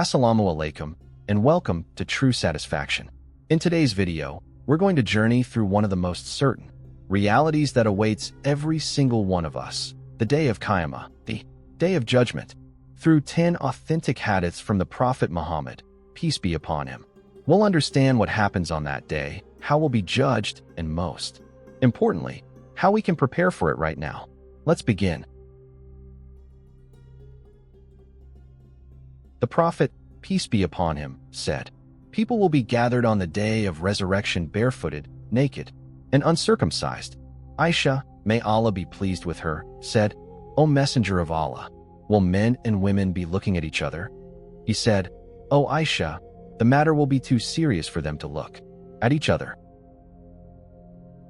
Assalamu alaikum, and welcome to True Satisfaction. In today's video, we're going to journey through one of the most certain realities that awaits every single one of us, the day of Qiyamah, the Day of Judgment, through 10 authentic hadiths from the Prophet Muhammad, peace be upon him. We'll understand what happens on that day, how we'll be judged, and most importantly, how we can prepare for it right now. Let's begin. The Prophet, peace be upon him, said, "People will be gathered on the day of resurrection barefooted, naked, and uncircumcised." Aisha, may Allah be pleased with her, said, "O Messenger of Allah, will men and women be looking at each other?" He said, "O Aisha, the matter will be too serious for them to look at each other."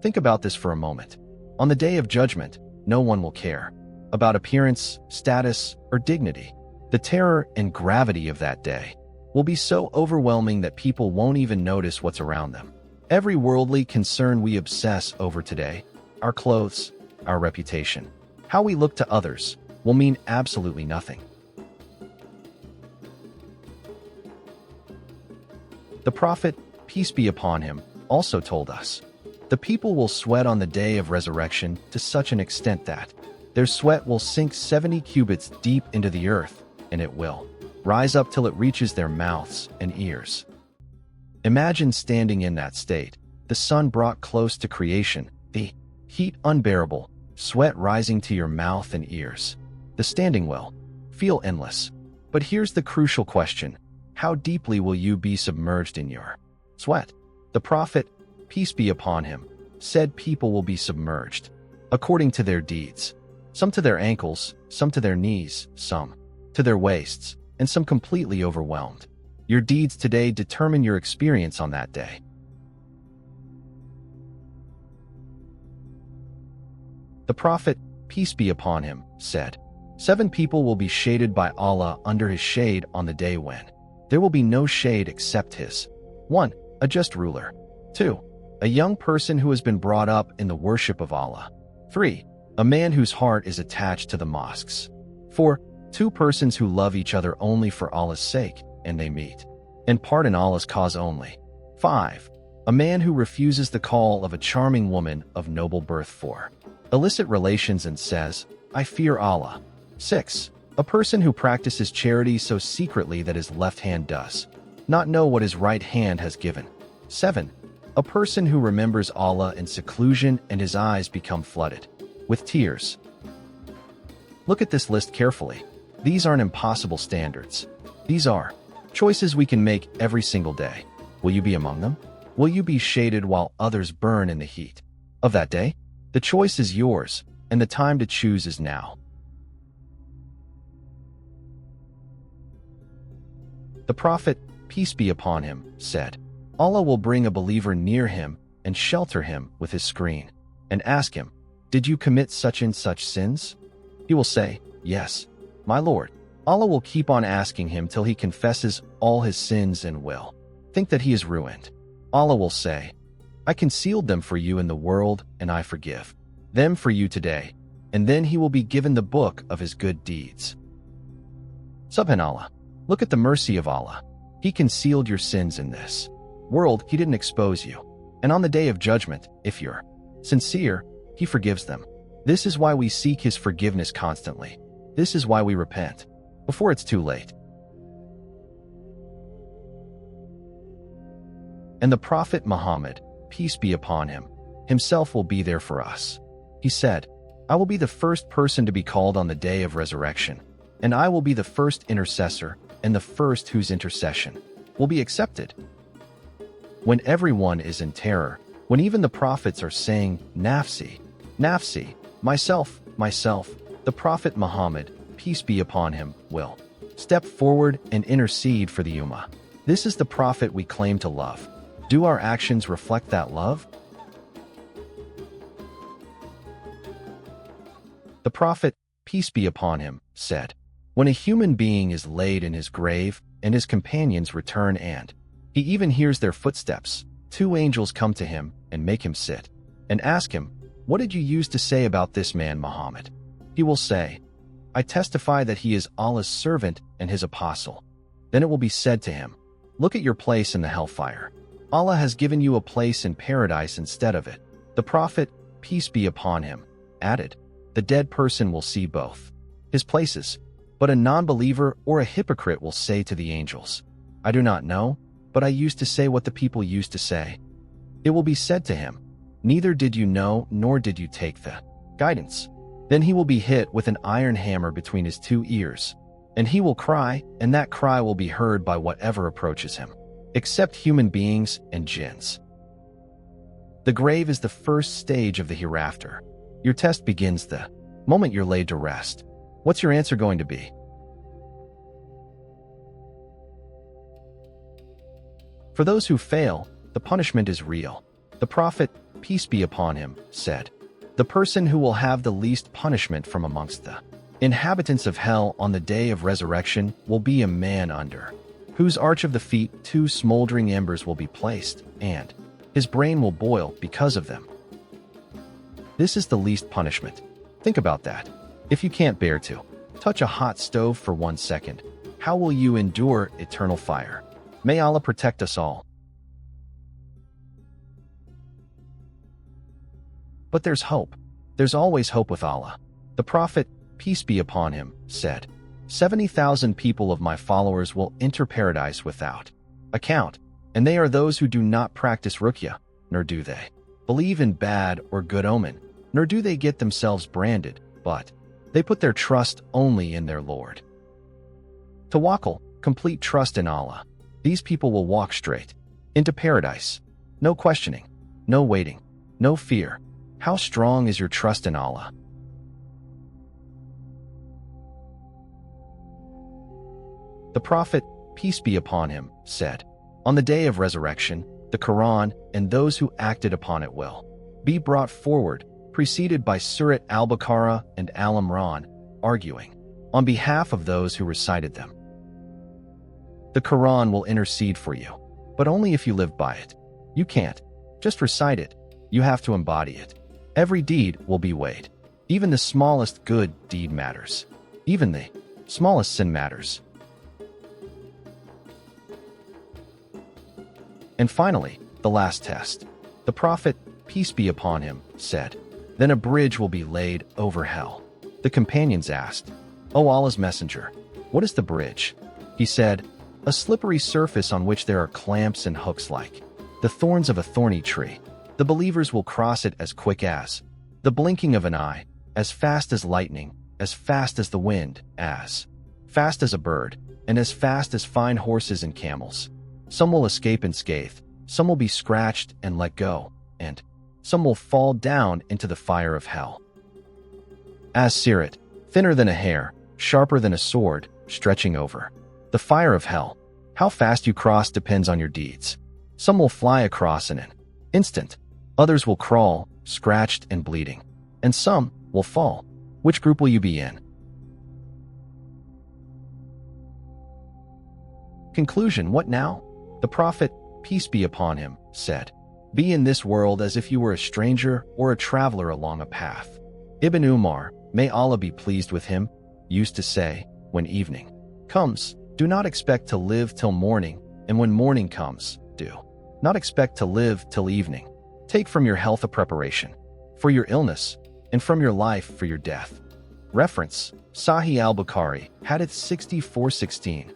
Think about this for a moment. On the Day of Judgment, no one will care about appearance, status, or dignity. The terror and gravity of that day will be so overwhelming that people won't even notice what's around them. Every worldly concern we obsess over today, our clothes, our reputation, how we look to others, will mean absolutely nothing. The Prophet, peace be upon him, also told us, "The people will sweat on the day of resurrection to such an extent that their sweat will sink 70 cubits deep into the earth, and it will rise up till it reaches their mouths and ears." Imagine standing in that state, the sun brought close to creation, the heat unbearable, sweat rising to your mouth and ears. The standing will feel endless. But here's the crucial question: how deeply will you be submerged in your sweat? The Prophet, peace be upon him, said people will be submerged according to their deeds, some to their ankles, some to their knees, some to their waists, and some completely overwhelmed. Your deeds today determine your experience on that day. The Prophet, peace be upon him, said, 7 people will be shaded by Allah under his shade on the day when there will be no shade except his. 1. A just ruler. 2. A young person who has been brought up in the worship of Allah. 3. A man whose heart is attached to the mosques. 4. 2 persons who love each other only for Allah's sake, and they meet and part in Allah's cause only. 5. A man who refuses the call of a charming woman of noble birth for illicit relations and says, "I fear Allah." 6. A person who practices charity so secretly that his left hand does not know what his right hand has given. 7. A person who remembers Allah in seclusion and his eyes become flooded with tears. Look at this list carefully. These aren't impossible standards. These are choices we can make every single day. Will you be among them? Will you be shaded while others burn in the heat of that day? The choice is yours, and the time to choose is now. The Prophet, peace be upon him, said, Allah will bring a believer near him and shelter him with his screen, and ask him, "Did you commit such and such sins?" He will say, "Yes, my Lord." Allah will keep on asking him till he confesses all his sins and will think that he is ruined. Allah will say, "I concealed them for you in the world, and I forgive them for you today." And then he will be given the book of his good deeds. Subhanallah. Look at the mercy of Allah. He concealed your sins in this world. He didn't expose you. And on the day of judgment, if you're sincere, he forgives them. This is why we seek his forgiveness constantly. This is why we repent before it's too late. And the Prophet Muhammad, peace be upon him, himself will be there for us. He said, "I will be the first person to be called on the day of resurrection, and I will be the first intercessor and the first whose intercession will be accepted." When everyone is in terror, when even the prophets are saying, "Nafsi, nafsi, myself, myself," the Prophet Muhammad, peace be upon him, will step forward and intercede for the Ummah. This is the Prophet we claim to love. Do our actions reflect that love? The Prophet, peace be upon him, said, "When a human being is laid in his grave and his companions return and he even hears their footsteps, 2 angels come to him and make him sit and ask him, 'What did you use to say about this man Muhammad?' He will say, 'I testify that he is Allah's servant and his apostle.' Then it will be said to him, "Look at your place in the hellfire. Allah has given you a place in paradise instead of it." The Prophet, peace be upon him, added, "The dead person will see both his places, but a non-believer or a hypocrite will say to the angels, 'I do not know, but I used to say what the people used to say.' It will be said to him, 'Neither did you know nor did you take the guidance.' Then he will be hit with an iron hammer between his two ears, and he will cry, and that cry will be heard by whatever approaches him, except human beings and jinns." The grave is the first stage of the hereafter. Your test begins the moment you're laid to rest. What's your answer going to be? For those who fail, the punishment is real. The Prophet, peace be upon him, said, "The person who will have the least punishment from amongst the inhabitants of hell on the day of resurrection will be a man under whose arch of the feet 2 smoldering embers will be placed, and his brain will boil because of them." This is the least punishment. Think about that. If you can't bear to touch a hot stove for 1 second, how will you endure eternal fire? May Allah protect us all. But there's hope. There's always hope with Allah. The Prophet, peace be upon him, said, 70,000 people of my followers will enter paradise without account, and they are those who do not practice ruqya, nor do they believe in bad or good omen, nor do they get themselves branded, but they put their trust only in their Lord. Tawakkul, complete trust in Allah. These people will walk straight into paradise. No questioning, no waiting, no fear. How strong is your trust in Allah? The Prophet, peace be upon him, said, "On the day of resurrection, the Quran and those who acted upon it will be brought forward, preceded by Surat al-Bukhari and al-Imran, arguing on behalf of those who recited them. The Quran will intercede for you, but only if you live by it. You can't just recite it, you have to embody it. Every deed will be weighed. Even the smallest good deed matters. Even the smallest sin matters." And finally, the last test. The Prophet, peace be upon him, said, "Then a bridge will be laid over hell." The companions asked, "O Allah's Messenger, what is the bridge?" He said, "A slippery surface on which there are clamps and hooks like the thorns of a thorny tree. The believers will cross it as quick as the blinking of an eye, as fast as lightning, as fast as the wind, as fast as a bird, and as fast as fine horses and camels. Some will escape unscathed, some will be scratched and let go, and some will fall down into the fire of hell. As-Sirat, thinner than a hair, sharper than a sword, stretching over the fire of hell. How fast you cross depends on your deeds. Some will fly across in an instant, others will crawl, scratched and bleeding, and some will fall. Which group will you be in? Conclusion. What now? The Prophet, peace be upon him, said, "Be in this world as if you were a stranger or a traveler along a path." Ibn Umar, may Allah be pleased with him, used to say, when evening comes, do not expect to live till morning, and when morning comes, do not expect to live till evening. Take from your health a preparation for your illness, and from your life for your death. Reference, Sahih al-Bukhari, Hadith 6416.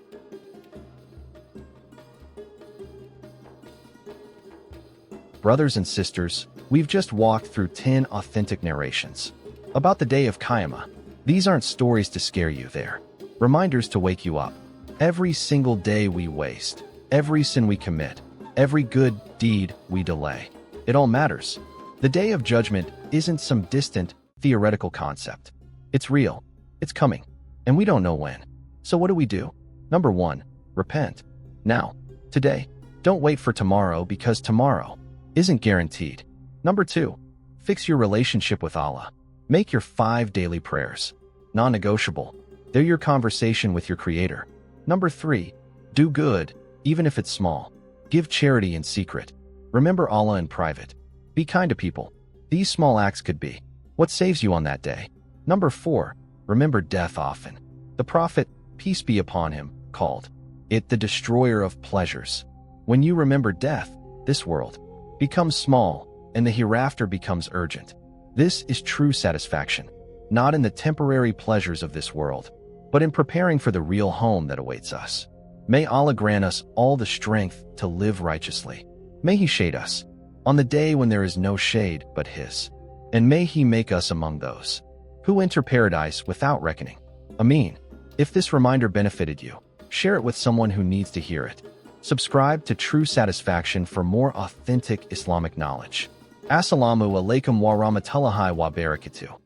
Brothers and sisters, we've just walked through 10 authentic narrations about the day of Qiyamah. These aren't stories to scare you, they're reminders to wake you up. Every single day we waste, every sin we commit, every good deed we delay, it all matters. The day of judgment isn't some distant, theoretical concept. It's real, it's coming, and we don't know when. So what do we do? Number 1, repent. Now, today. Don't wait for tomorrow, because tomorrow isn't guaranteed. Number 2, fix your relationship with Allah. Make your 5 daily prayers non-negotiable. They're your conversation with your Creator. Number 3, do good, even if it's small. Give charity in secret. Remember Allah in private. Be kind to people. These small acts could be what saves you on that day. Number 4, remember death often. The Prophet, peace be upon him, called it the destroyer of pleasures. When you remember death, this world becomes small, and the hereafter becomes urgent. This is true satisfaction, not in the temporary pleasures of this world, but in preparing for the real home that awaits us. May Allah grant us all the strength to live righteously. May He shade us on the day when there is no shade but His. And may He make us among those who enter paradise without reckoning. Ameen. If this reminder benefited you, share it with someone who needs to hear it. Subscribe to True Satisfaction for more authentic Islamic knowledge. Assalamu alaikum wa rahmatullahi wa barakatuh.